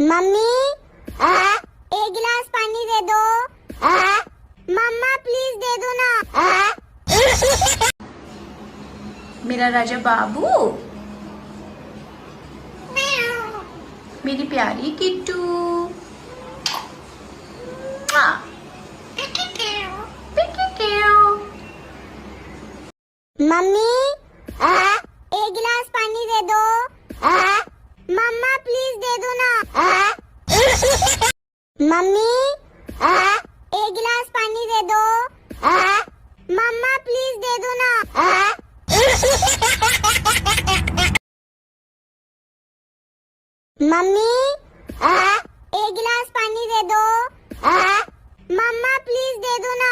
Mummy एक गिलास पानी दे दो। मम्मा प्लीज दे दो ना। मेरा राजा बाबू, मेरी प्यारी किट्टू। मम्मी एक गिलास पानी दे दो। मम्मा प्लीज दे दो ना। मम्मी एक गिलास पानी दे दो। मम्मा प्लीज दे दो ना। मम्मी एक गिलास पानी दे दो। मम्मा प्लीज दे दो ना।